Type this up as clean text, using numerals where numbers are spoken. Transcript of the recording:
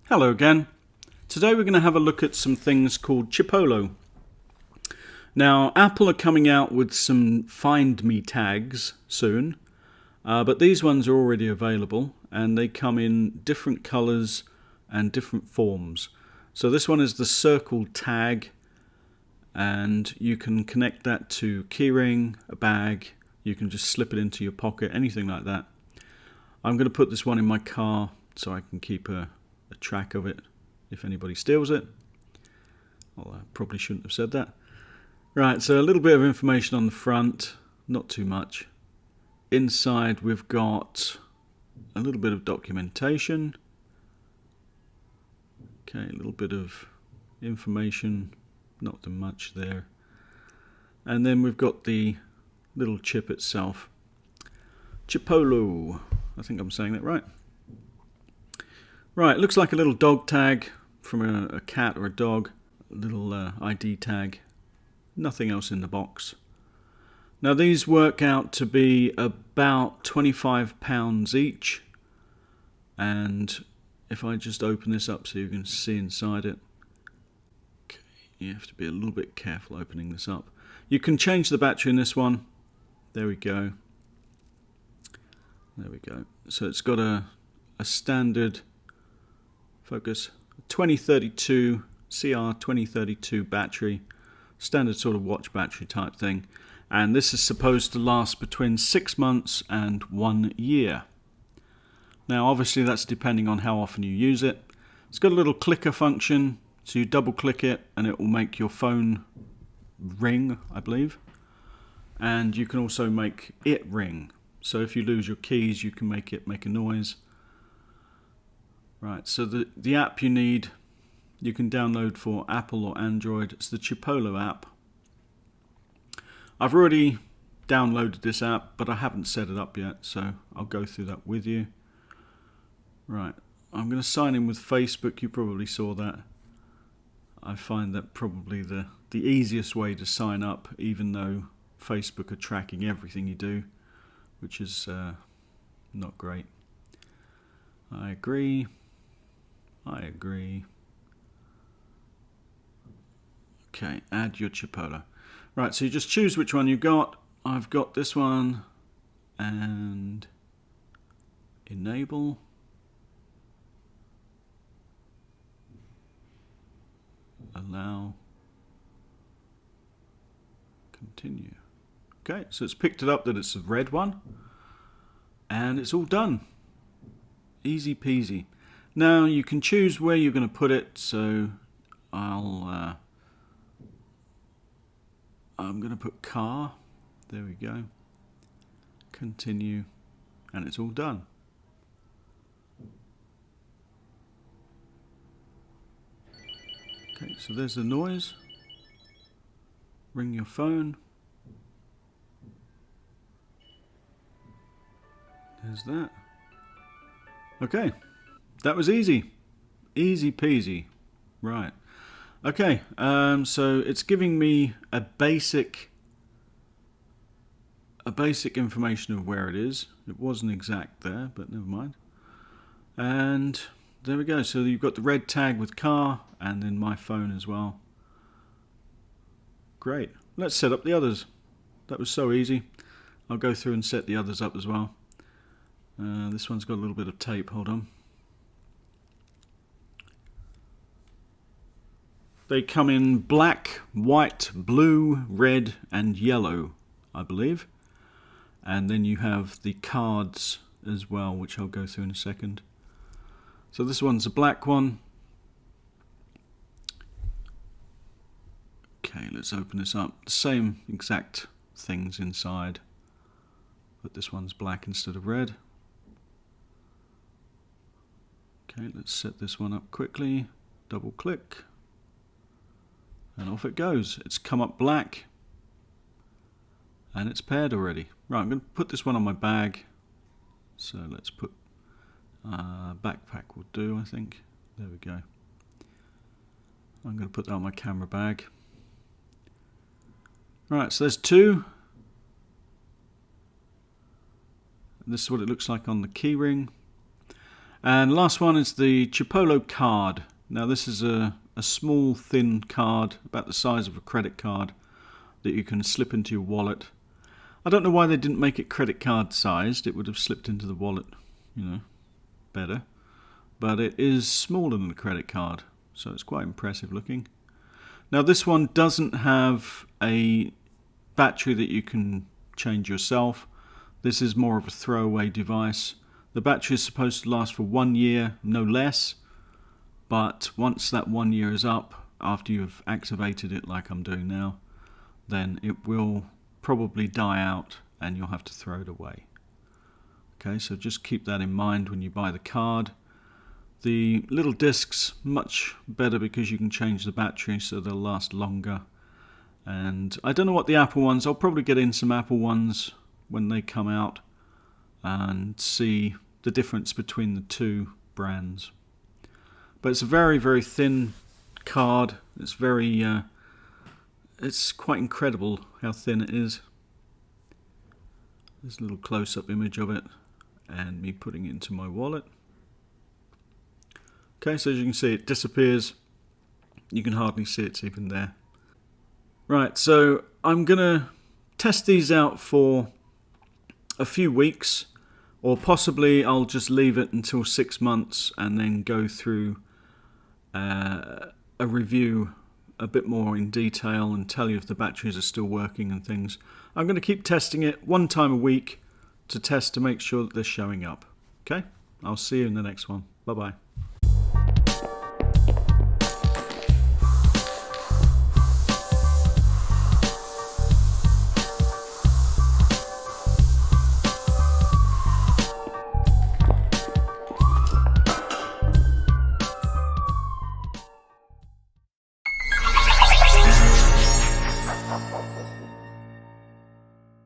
Hello again. Today we're going to have a look at some things called Chipolo. Now, Apple are coming out with some Find Me tags soon, but these ones are already available and they come in different colours and different forms. So this one is the circle tag, and you can connect that to keyring, a bag, you can just slip it into your pocket, anything like that. I'm going to put this one in my car so I can keep a track of it if anybody steals it. Well, I probably shouldn't have said that. Right, so a little bit of information on the front, not too much. Inside we've got a little bit of documentation. Okay, a little bit of information, not too much there. And then we've got the little chip itself. Chipolo, I think I'm saying that right. Right, looks like a little dog tag from a cat or a dog, a little ID tag, nothing else in the box. Now these work out to be about £25 each, and if I just open this up so you can see inside it, okay, you have to be a little bit careful opening this up. You can change the battery in this one, there we go, so it's got a standard focus 2032 CR 2032 battery, standard sort of watch battery type thing, and this is supposed to last between 6 months and 1 year. Now obviously that's depending on how often you use it. It's got a little clicker function, so you double click it and it will make your phone ring, I believe, and you can also make it ring, so if you lose your keys you can make it make a noise. Right, so the app you need, you can download for Apple or Android. It's the Chipolo app. I've already downloaded this app, but I haven't set it up yet, so I'll go through that with you. Right, I'm going to sign in with Facebook. You probably saw that. I find that probably the easiest way to sign up, even though Facebook are tracking everything you do, which is not great. I agree. Okay, add your Chipolo. Right, so you just choose which one you got. I've got this one, and enable. Allow. Continue. Okay, so it's picked it up that it's the red one, and it's all done. Easy peasy. Now you can choose where you're going to put it, so I'm going to put car, there we go, continue, and it's all done. Okay, so there's the noise, ring your phone, there's that. Okay. That was easy peasy. Right, okay, so it's giving me a basic information of where it is. It wasn't exact there, but never mind. And there we go, so you've got the red tag with car, and then my phone as well. Great, let's set up the others. That was so easy. I'll go through and set the others up as well. This one's got a little bit of tape, hold on. They come in black, white, blue, red and yellow, I believe. And then you have the cards as well, which I'll go through in a second. So this one's a black one. Okay, let's open this up. The same exact things inside, but this one's black instead of red. Okay, let's set this one up quickly. Double click. And off it goes. It's come up black. And it's paired already. Right, I'm going to put this one on my bag. So let's put backpack will do, I think. There we go. I'm going to put that on my camera bag. Right, so there's two. This is what it looks like on the keyring. And last one is the Chipolo card. Now this is a small thin card about the size of a credit card that you can slip into your wallet. I don't know why they didn't make it credit card sized. It would have slipped into the wallet, better. But it is smaller than a credit card, so it's quite impressive looking. Now this one doesn't have a battery that you can change yourself. This is more of a throwaway device. The battery is supposed to last for 1 year, no less. But once that 1 year is up, after you've activated it like I'm doing now, then it will probably die out and you'll have to throw it away. Okay, so just keep that in mind when you buy the card. The little discs, much better because you can change the battery so they'll last longer. And I don't know what the Apple ones, I'll probably get in some Apple ones when they come out and see the difference between the two brands. But it's a very, very thin card. It's very, it's quite incredible how thin it is. There's a little close-up image of it and me putting it into my wallet. Okay, so as you can see, it disappears. You can hardly see it's even there. Right, so I'm going to test these out for a few weeks, or possibly I'll just leave it until 6 months and then go through a review a bit more in detail and tell you if the batteries are still working and things. I'm going to keep testing it 1 time a week to test to make sure that they're showing up. Okay, I'll see you in the next one. Bye bye.